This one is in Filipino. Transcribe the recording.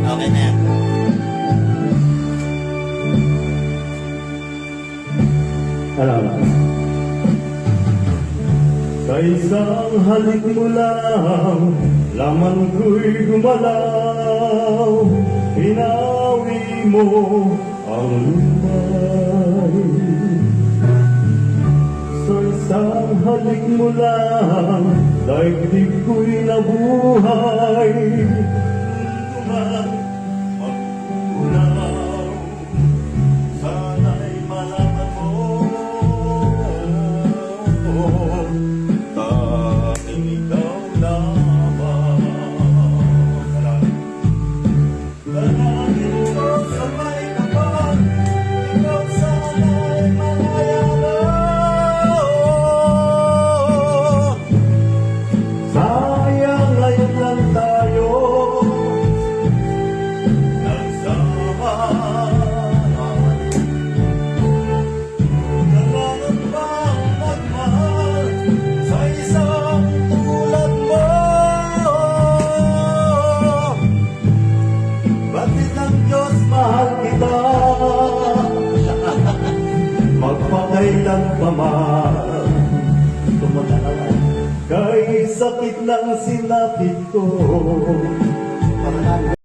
Okay na yan. Alam. Sa isang halik mo lang, laman ko'y gumalaw, hinawi mo ang lumay. Sa isang halik mo lang, daigdig ko'y nabuhay. Magulaw, sana'y malaman mo, tanging ikaw lamang. Dalangin ko sa may kapag, ikaw sana'y manayalo. Sayang ngayon lang tayo nagsama. Kailangan bang magmahal sa isang tulad mo? Batid ng Diyos, mahal kita. Magpakailan pa man, tumatalan kay sakit ng sinapit ko.